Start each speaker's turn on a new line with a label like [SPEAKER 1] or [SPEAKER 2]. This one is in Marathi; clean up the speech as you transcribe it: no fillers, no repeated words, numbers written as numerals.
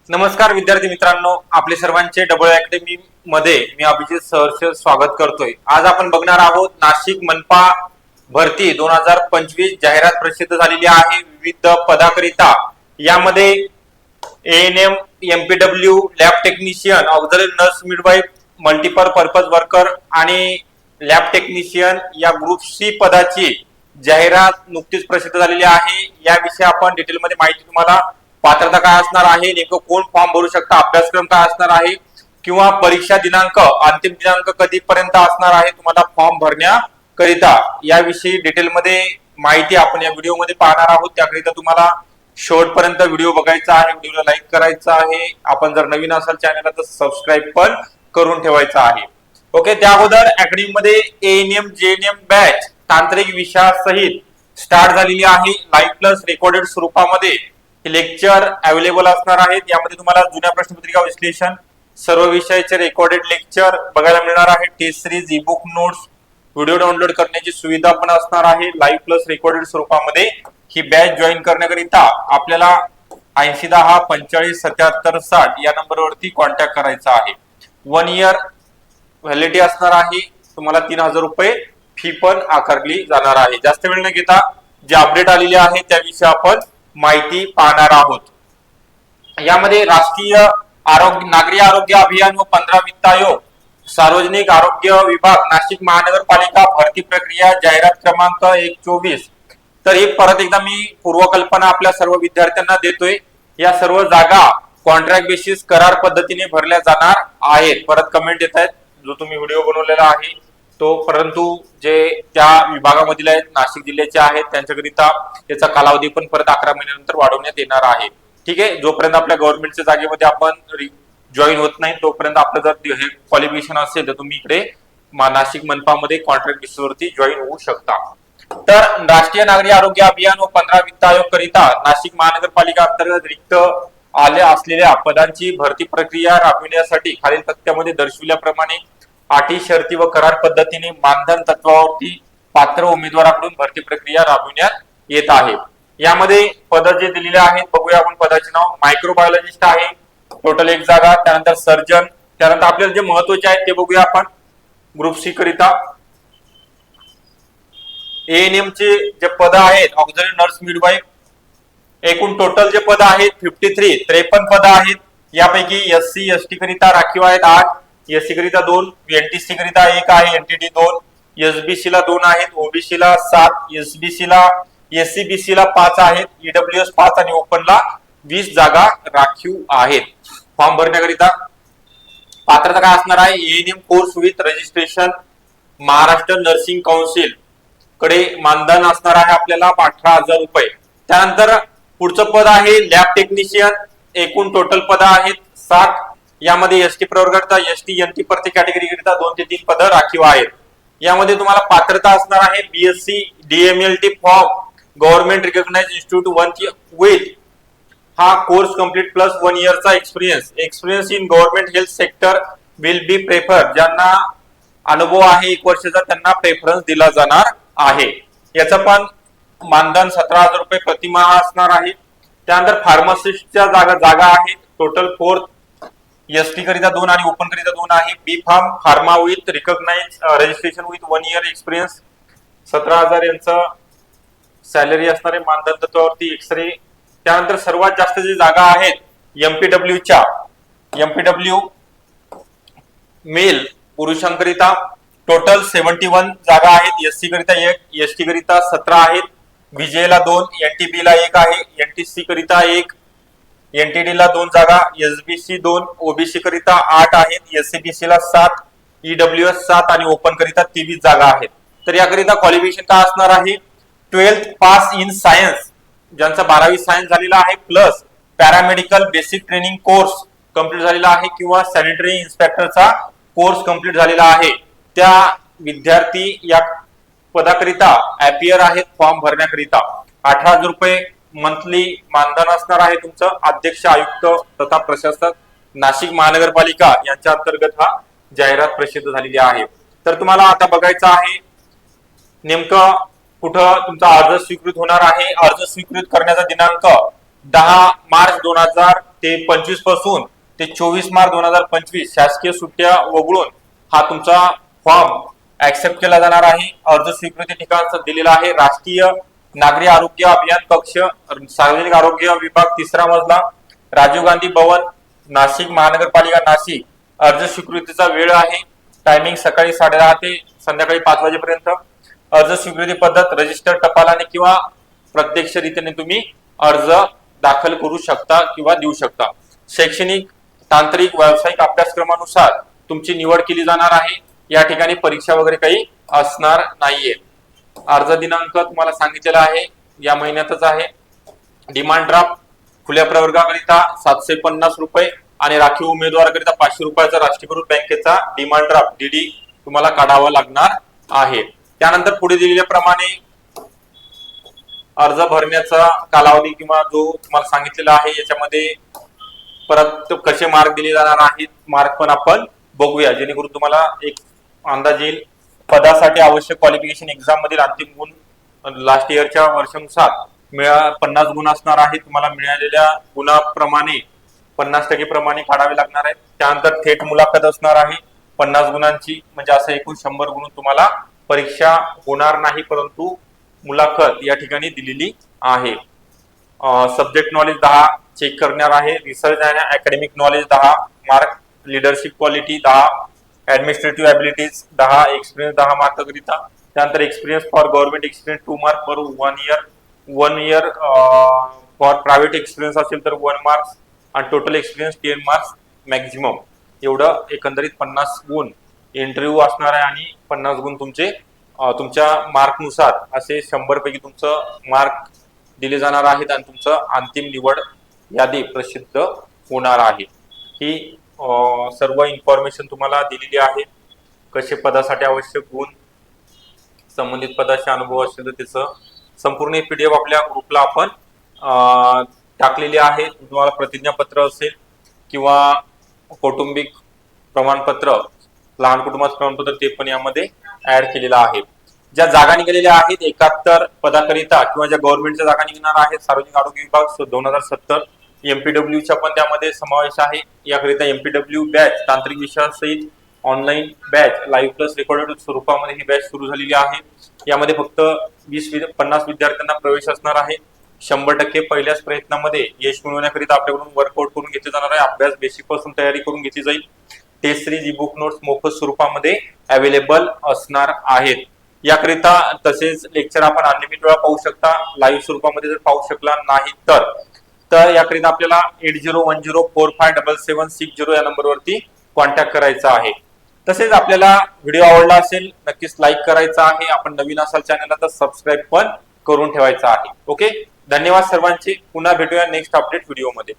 [SPEAKER 1] नमस्कार विद्यार्थी मित्रांनो, आपले सर्वांचे डबल अकॅडमी मध्ये मी अभिजित सहर्ष स्वागत करतोय। आज आपण बघणार आहोत नाशिक मनपा भरती 2025 जाहिरात प्रसिद्ध झालेली आहे विविध पदाकरिता। यामध्ये ANM, MPW, lab technician, auxiliary nurse, midwife, multipurpose worker आणि लॅब टेक्निशियन या ग्रुप सी पदाची जाहिरात नुकतीच प्रसिद्ध झालेली आहे। याविषयी आपण डिटेलमध्ये माहिती तुम्हाला पात्रता काय असणार आहे, नेमकं कोण फॉर्म भरू शकता, अभ्यासक्रम काय असणार आहे किंवा परीक्षा दिनांक अंतिम दिनांक कधीपर्यंत असणार आहे तुम्हाला फॉर्म भरण्याकरिता याविषयी डिटेलमध्ये माहिती आपण या व्हिडिओमध्ये पाहणार आहोत। त्याकरिता तुम्हाला शेवटपर्यंत व्हिडिओ बघायचा आहे, व्हिडिओला लाईक करायचा आहे, आपण जर नवीन असाल चॅनलला तर सबस्क्राईब पण करून ठेवायचा आहे। ओके, त्या अगोदर अकॅडमी मध्ये एएनएम जेएनएम बॅच तांत्रिक विषयासहित स्टार्ट झालेली आहे। लाईव्ह प्लस रेकॉर्डेड स्वरूपामध्ये हे लेक्चर अवेलेबल असणार आहेत। यामध्ये तुम्हाला जुन्या प्रश्नपत्रिका विश्लेषण, सर्व विषयाचे रेकॉर्डेड लेक्चर बघायला मिळणार आहे। Test series, e book notes, video download करण्याची सुविधा पण असणार आहे। लाईव्ह प्लस रेकॉर्डेड स्वरूपामध्ये ही बॅच जॉईन करण्याकरिता आपल्याला 8010 45 77 60 या नंबरवरती कॉन्टॅक्ट करायचा आहे। 1 इयर व्हॅलिडिटी असणार आहे। तुम्हाला 3000 रुपये फी पण आकारली जाणार आहे। जास्त वेळ न घेता जे अपडेट आलेले आहे त्याविषयी आपण माहिती पाहणार आहोत। यामध्ये राष्ट्रीय आरोग्य नागरी आरोग्य अभियान व 15 वित्त आयोग, सार्वजनिक आरोग्य विभाग, नाशिक महानगरपालिका भरती प्रक्रिया जाहिरात क्रमांक 124। तर ही परत एकदा मी पूर्वकल्पना आपल्या सर्व विद्यार्थ्यांना देतोय। या सर्व जागा कॉन्ट्रॅक्ट बेसिस करार पद्धतीने भरल्या जाणार आहेत। परत कमेंट येत आहेत, जो तुम्ही व्हिडिओ बनवलेला आहे तो, परंतु जे त्या विभागामधील आहेत, नाशिक जिल्ह्याचे आहेत, त्यांच्याकरिता त्याचा कालावधी पण परत 11 महिन्यानंतर वाढवण्यात येणार आहे। ठीक आहे, जोपर्यंत आपल्या गव्हर्नमेंटच्या जागेमध्ये आपण जॉईन होत नाही तोपर्यंत आपलं जर हे क्वालिफिकेशन असेल तर तुम्ही इकडे नाशिक मनपामध्ये कॉन्ट्रॅक्ट बेसिसवरती जॉईन होऊ शकता। तर राष्ट्रीय नागरी आरोग्य अभियान व 15 वित्त आयोग करिता नाशिक महानगरपालिका अंतर्गत रिक्त आल्या असलेल्या पदांची भरती प्रक्रिया राबविण्यासाठी खालील तक्त्यामध्ये दर्शविल्याप्रमाणे अटी, शर्ती व करार पद्धतीने मानधन तत्वावरती पात्र उमेदवाराकडून भरती प्रक्रिया राबविण्यात येत आहे। यामध्ये पद जे दिलेले आहेत बघूया आपण। पदाचे नाव मायक्रोबायोलॉजिस्ट आहे, टोटल 1 जागा। त्यानंतर सर्जन, त्यानंतर आपल्याला जे महत्वाचे आहेत ते बघूया आपण। ग्रुप सी करिता एएनएम चे जे पद आहेत, ऑक्झिलरी नर्स, मिडवाईफ, एकूण टोटल जे पद आहेत 53 पद आहेत। यापैकी एससी एसटी करिता राखीव आहेत 8, एससी करिता 2, एनटीसी करिता 1 आहे, एनटीडी 2, एसबीसी ला 2 आहेत, ओबीसी ला 7, एसबीसी ला एससीबीसी ला 5 आहेत, ईडब्ल्यूएस 5 आणि ओपन ला 20 जागा राखीव आहेत। फॉर्म भरण्याकरिता पात्रता काय असणार आहे, ANM course with registration, Maharashtra nursing council कडे मानधन असणार आहे आपल्याला 18,000 रुपये। त्यानंतर पुढचं पद आहे लॅब टेक्निशियन, एकूण टोटल पद आहेत 7। यामध्ये एसटी प्रवर्गाकरिता, एसटी एनटी प्रत्येक कॅटेगरी करिता 2 ते 3 पद राखीव आहेत। यामध्ये तुम्हाला पात्रता असणार आहे BSc DMLT from government recognised institute with हा कोर्स कंप्लीट प्लस 1 इयरचा experience in government health sector will be prefer. ज्यांना अनुभव आहे 1 वर्षाचा त्यांना प्रेफरन्स दिला जाणार आहे। याचं पण मानधन 17,000 रुपये प्रतिमाह असणार आहे। त्यानंतर फार्मासिस्टच्या जागा आहेत, टोटल 4, एसटी करिता 2 आणि ओपन करिता 2 आहे। B pharm pharma with recognise registration with 1 year experience 17,000 यांचं सॅलरी असणारे मानधन तत्वावरती एक्सरे। त्यानंतर सर्वात जास्त जी जागा आहेत एमपीडब्ल्यूच्या, एमपीडब्ल्यू मेल पुरुषांकरिता टोटल 71 जागा आहेत। एससी करिता 1, एसटी करिता 17 आहेत, बीजे ला 2, एनटीबी ला 1 आहे, एनटीसी करिता 1, एनटीडी ला 2 जागा, एसबीसी 2, ओबीसी करिता 8 आहेत, एससीबीसी ला 7, ईडब्ल्यूएस 7 आणि ओपन करिता 23 जागा आहेत। तर याकरिता क्वालिफिकेशन काय असणार आहे, 12th पास इन सायन्स, ज्यांचा 12वी सायन्स झालेला आहे, plus paramedical basic training course complete झालेला आहे किंवा सॅनिटरी इन्स्पेक्टरचा कोर्स कंप्लीट झालेला आहे, त्या विद्यार्थी या पदाकरिता अपियर आहेत फॉर्म भरण्याकरिता। 18,000 रुपये मंथली मानधन असणार आहे तुमचं। अध्यक्ष, आयुक्त तथा प्रशासक नाशिक महानगरपालिका यांच्या अंतर्गत हा जाहिरात प्रसिद्ध झालेली आहे। तर तुम्हाला आता बघायचं आहे नेमकं कुठं तुमचा अर्ज स्वीकृत होणार आहे। अर्ज स्वीकृत करण्याचा दिनांक 10 मार्च ते 25 पासून ते 24 मार्च 2025 शासकीय सुट्ट्या वगळून हा तुमचा फॉर्म ऍक्सेप्ट केला जाणार आहे. अर्ज स्वीकृती ठिकाण दिलेला आहे राष्ट्रीय नागरी आरोग्य अभियान कक्ष, सार्वजनिक आरोग्य विभाग, 3रा मजला, राजीव गांधी भवन, नाशिक महानगरपालिका नाशिक. अर्ज स्वीकृतीचा वेळ आहे टायमिंग सकाळी 10:30 ते संध्याकाळी 5 वाजेपर्यंत. अर्ज स्वीकृती पद्धत रजिस्टर टपालाने किंवा प्रत्यक्ष रीतीने तुम्ही अर्ज दाखल करू शकता किंवा देऊ शकता. शैक्षणिक, तांत्रिक, व्यावसायिक अभ्यासक्रमानुसार तुमची निवड केली जाणार आहे. या ठिकाणी परीक्षा वगैरे काही असणार नाहीये. अर्ज दिनांक तुम्हाला सांगितलेला आहे या महिन्यातच आहे. डिमांड ड्राफ्ट खुल्या प्रवर्गाकरिता 750 रुपये आणि राखीव उमेदवाराकरिता 500 रुपयाचा राष्ट्रीयकृत बँकेचा डिमांड ड्राफ्ट डीडी तुम्हाला काढावा लागणार आहे. त्यानंतर पुढे दिलेल्याप्रमाणे अर्ज भरण्याचा कालावधी किंवा जो तुम्हाला सांगितलेला आहे याच्यामध्ये परत कसे मार्क दिले जाणार आहेत मार्क पण आपण बघूया, जेणेकरून तुम्हाला एक अंदाज येईल. पदासाठी आवश्यक क्वालिफिकेशन एक्झाम मधील अंतिम गुण लास्ट इयरच्या वर्षानुसार 50 गुण असणार आहेत. तुम्हाला मिळालेल्या गुणाप्रमाणे 50% प्रमाणे काढावे लागणार आहेत. त्यानंतर थेट मुलाखत असणार आहे 50 गुणांची, म्हणजे असं एकूण 100 गुण तुम्हाला परीक्षा होणार नाही, परंतु मुलाखत या ठिकाणी दिलेली आहे. सब्जेक्ट नॉलेज 10 चेक करणार आहे. रिसर्च आणि academic knowledge 10 mark, leadership quality 10, administrative abilities 10, experience 10 mark करिता. त्यानंतर experience for government experience 2 mark per 1 year for private experience असेल तर 1 मार्क्स आणि टोटल एक्सपिरियन्स 10 मार्क्स मॅक्झिमम. एवढं एकंदरीत 50 गुण इंटरव्ह्यू असणार आहे आणि 50 गुण तुमचे तुमच्या मार्कनुसार असे 100 पैकी तुमचं मार्क दिले जाणार आहेत आणि तुमचं अंतिम निवड यादी प्रसिद्ध होणार आहे. ही सर्व इन्फॉर्मेशन तुम्हाला दिलेली आहे. कसे पदासाठी आवश्यक गुण, संबंधित पदाचे अनुभव असेल तर त्याचं संपूर्ण PDF आपल्या ग्रुपला आपण टाकलेली आहे. तुम्हाला प्रतिज्ञापत्र असेल किंवा कौटुंबिक प्रमाणपत्र, लहान कुटुंबाचं प्रमाणपत्र ते पण यामध्ये ऍड केलेलं आहे. ज्या जागा निघालेल्या आहेत 71 पदाकरिता किंवा ज्या गव्हर्नमेंटच्या जागा निघणार आहेत सार्वजनिक आरोग्य विभाग 2070, MPWच्या पण त्यामध्ये समावेश आहे. याकरिता MPW बॅच तांत्रिक विषयासहित online batch live plus recorded स्वरूपामध्ये ही बॅच सुरू झालेली आहे. यामध्ये फक्त 50 विद्यार्थ्यांना प्रवेश असणार आहे. 100% पहिल्याच प्रयत्नामध्ये यश मिळवण्याकरिता आपल्याकडून वर्कआउट करून घेतले जाणार आहे. अभ्यास बेसिक पासून तयारी करून घेतली जाईल. Test series e book notes मोफत स्वरूपामध्ये अवेलेबल असणार आहेत. याकरिता तसेच लेक्चर आपण अनलिमिटेड वेळा पाहू शकता. लाईव्ह स्वरूपामध्ये जर पाहू शकला नाही तर याकरिता आपल्याला 8010457760 या नंबरवरती कॉन्टॅक्ट करायचा आहे. तसेच आपल्याला व्हिडिओ आवडला असेल नक्कीच लाईक करायचा आहे. आपण नवीन असाल चॅनलला तर सबस्क्राईब पण करून ठेवायचा आहे. ओके, धन्यवाद सर्वांचे. पुन्हा भेटूया नेक्स्ट अपडेट व्हिडिओमध्ये.